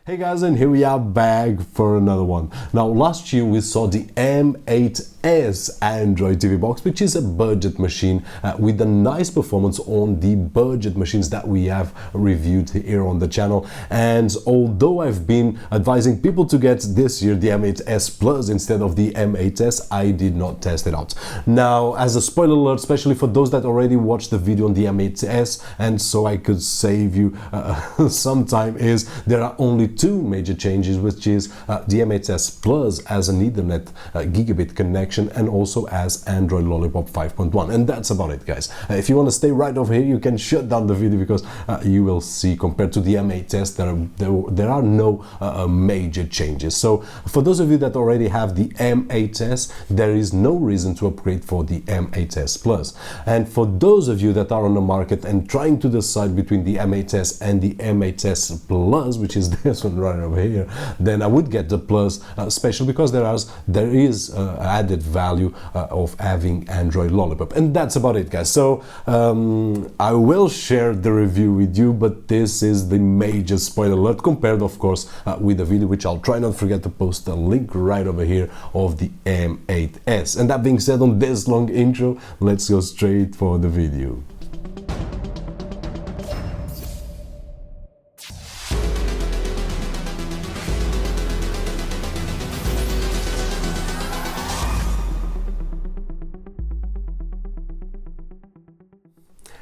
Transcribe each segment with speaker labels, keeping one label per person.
Speaker 1: Hey guys, and here we are back for another one. Now last year we saw the M8S Android TV Box, which is a budget machine with a nice performance on the budget machines that we have reviewed here on the channel. And although I've been advising people to get this year the M8S Plus instead of the M8S, I did not test it out. Now, as a spoiler alert, especially for those that already watched the video on the M8S, and so I could save you some time, is there are only two major changes, which is the M8S Plus as an Ethernet gigabit connection and also as Android Lollipop 5.1, and that's about it, guys. If you want to stay right over here, you can shut down the video because you will see compared to the M8S there are no major changes. So for those of you that already have the M8S, there is no reason to upgrade for the M8S Plus. And for those of you that are on the market and trying to decide between the M8S and the M8S Plus, which is this one right over here, then I would get the Plus, especially because there is added value of having Android Lollipop. And that's about it, guys. So I will share the review with you, but this is the major spoiler alert compared, of course, with the video, which I'll try not to forget to post a link right over here of the M8S. And that being said, on this long intro, let's go straight for the video.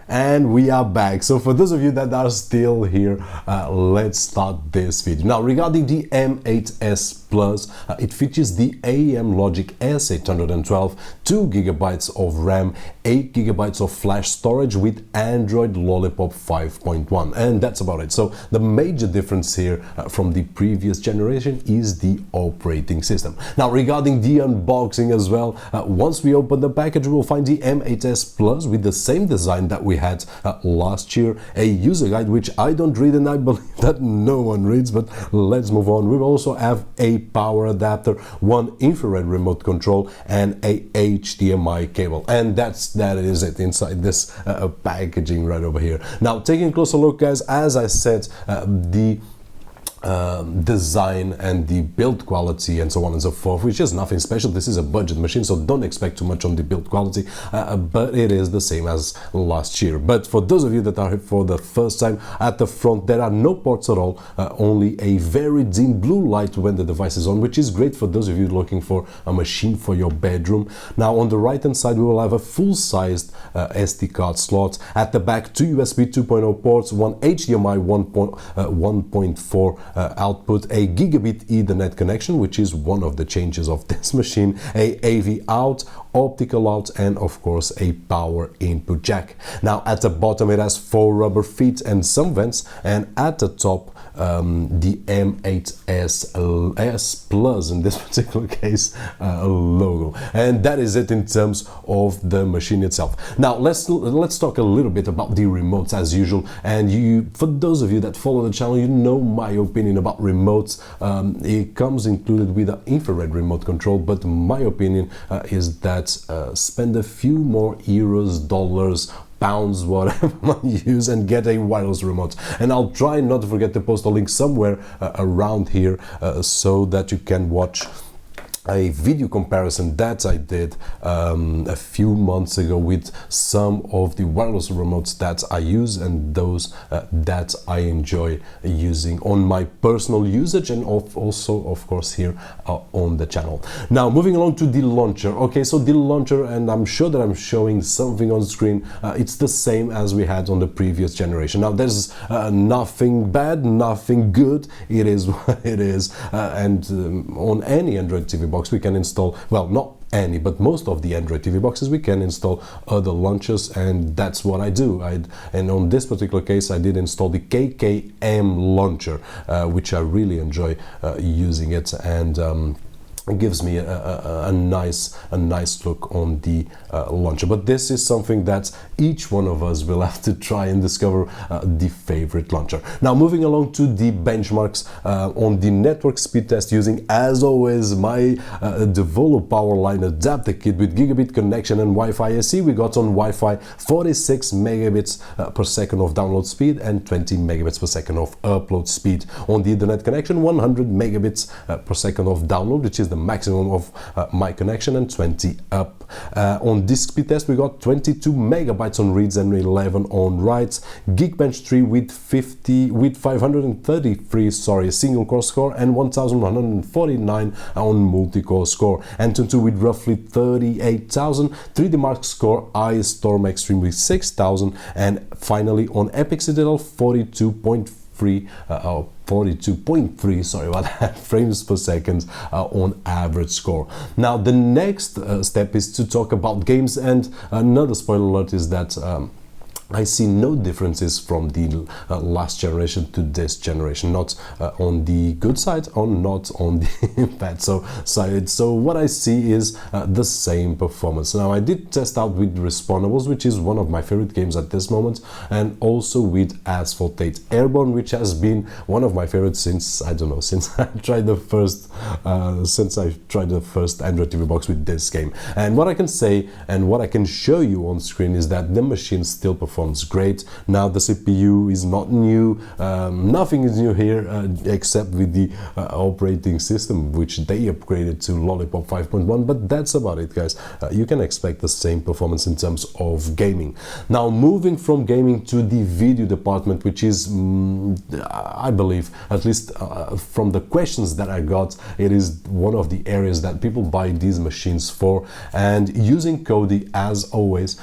Speaker 1: And we are back. So for those of you that are still here, let's start this video. Now, regarding the M8S Plus, it features the Amlogic S812, 2 GB of RAM, 8 GB of flash storage with Android Lollipop 5.1, and that's about it. So the major difference here from the previous generation is the operating system. Now, regarding the unboxing as well, once we open the package, we will find the M8S Plus with the same design that we had last year, a user guide which I don't read and I believe that no one reads, but let's move on. We will also have a power adapter, one infrared remote control, and a HDMI cable, and that is it inside this packaging right over here. Now, taking a closer look, guys, as I said, the design and the build quality and so on and so forth, which is nothing special. This is a budget machine, so don't expect too much on the build quality, but it is the same as last year. But for those of you that are here for the first time, at the front there are no ports at all, only a very dim blue light when the device is on, which is great for those of you looking for a machine for your bedroom. Now, on the right hand side, we will have a full-sized SD card slot. At the back, two USB 2.0 ports, one HDMI 1.4 output, a gigabit Ethernet connection, which is one of the changes of this machine, a AV out, optical out, and of course a power input jack. Now, at the bottom it has 4 rubber feet and some vents, and at the top the M8S Plus, in this particular case, logo. And that is it in terms of the machine itself. Now let's talk a little bit about the remotes as usual. And for those of you that follow the channel, you know my opinion about remotes. It comes included with an infrared remote control, but my opinion is that spend a few more euros, dollars, pounds, whatever you use, and get a wireless remote. And I'll try not to forget to post a link somewhere around here so that you can watch a video comparison that I did a few months ago with some of the wireless remotes that I use and those that I enjoy using on my personal usage, and also of course here on the channel. Now, moving along to the launcher. Okay, so the launcher, and I'm sure that I'm showing something on screen, it's the same as we had on the previous generation. Now, there's nothing bad, nothing good. It is what it is, and on any Android TV box we can install, well, not any, but most of the Android TV boxes we can install other launchers, and that's what I do. And on this particular case, I did install the KKM launcher, which I really enjoy using it, and it gives me a nice look on the launcher. But this is something that each one of us will have to try and discover the favorite launcher. Now, moving along to the benchmarks on the network speed test, using, as always, my Devolo Powerline adapter kit with gigabit connection and Wi-Fi SE. We got on Wi-Fi 46 megabits per second of download speed and 20 megabits per second of upload speed. On the Ethernet connection, 100 megabits per second of download, which is the maximum of my connection, and 20 up. On disk speed test, we got 22 megabytes on reads and 11 on writes. Geekbench 3 with 533 single core score and 1149 on multi-core score. Antuntu with roughly 38,000. 3D Mark score, iStorm Extreme with 6,000, and finally on Epic Citadel 42.3 sorry about that, frames per second on average score. Now the next step is to talk about games, and another spoiler alert is that I see no differences from the last generation to this generation, not on the good side or not on the bad side. So what I see is the same performance. Now, I did test out with Respawnables, which is one of my favorite games at this moment, and also with Asphalt 8 Airborn, which has been one of my favorites since, I don't know, since I tried the first Android TV box with this game. And what I can say and what I can show you on screen is that the machine still performs great. Now the CPU is not new, nothing is new here except with the operating system, which they upgraded to Lollipop 5.1, but that's about it, guys. You can expect the same performance in terms of gaming. Now, moving from gaming to the video department, which is I believe, at least from the questions that I got, it is one of the areas that people buy these machines for. And using Kodi, as always,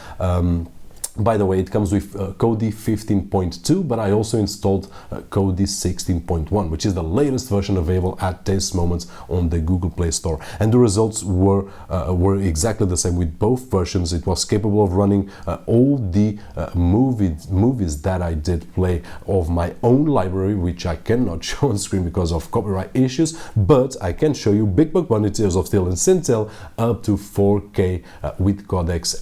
Speaker 1: by the way, it comes with Kodi 15.2, but I also installed Kodi 16.1, which is the latest version available at this moment on the Google Play Store. And the results were exactly the same with both versions. It was capable of running all the movies that I did play of my own library, which I cannot show on screen because of copyright issues, but I can show you Buch Buny Tears of Steal and Sintel up to 4K with codecs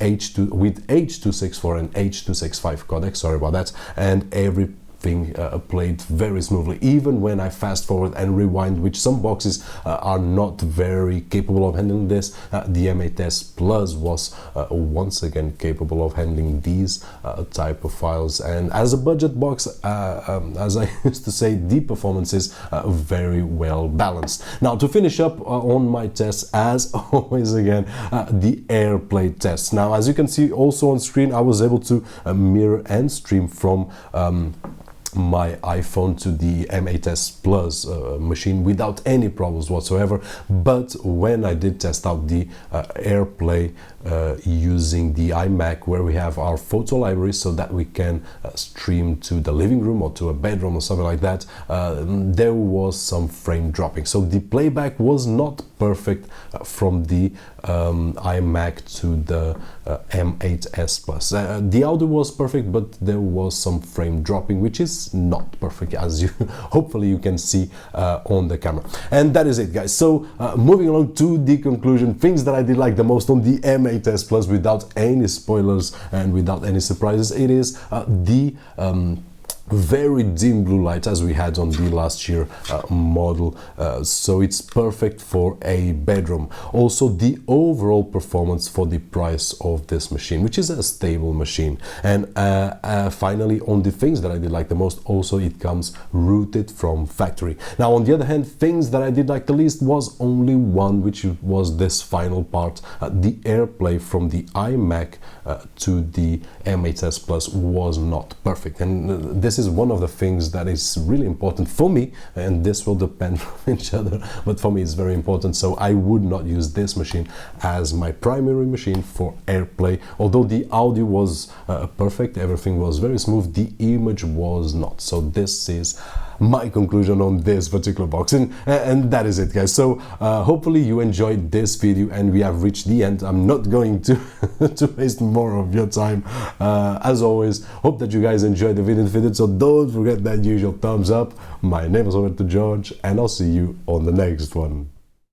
Speaker 1: with H264 and H265 codecs, sorry about that, and everything played very smoothly, even when I fast forward and rewind, which some boxes are not very capable of handling this. The M8S Plus was once again capable of handling these type of files, and as a budget box, as I used to say, the performance is very well balanced. Now, to finish up on my tests, as always again, the AirPlay test. Now, as you can see also on screen, I was able to mirror and stream from my iPhone to the M8S Plus machine without any problems whatsoever. But when I did test out the AirPlay using the iMac, where we have our photo library so that we can stream to the living room or to a bedroom or something like that, there was some frame dropping. So the playback was not perfect from the iMac to the M8S Plus. The audio was perfect, but there was some frame dropping, which is not perfect, as you hopefully you can see on the camera. And that is it, guys. So moving along to the conclusion, things that I did like the most on the M8S Plus, without any spoilers and without any surprises, it is the very dim blue light, as we had on the last year model, so it's perfect for a bedroom. Also, the overall performance for the price of this machine, which is a stable machine. And finally, on the things that I did like the most, also it comes rooted from factory. Now, on the other hand, things that I did like the least was only one, which was this final part. The AirPlay from the iMac to the M8S Plus was not perfect, and this is one of the things that is really important for me, and this will depend from each other, but for me it's very important. So I would not use this machine as my primary machine for AirPlay. Although the audio was perfect, everything was very smooth, the image was not. So this is my conclusion on this particular box, and that is it, guys. So hopefully you enjoyed this video, and we have reached the end. I'm not going to to waste more of your time. As always, hope that you guys enjoyed the video, so don't forget that usual thumbs up. My name is Roberto, and I'll see you on the next one.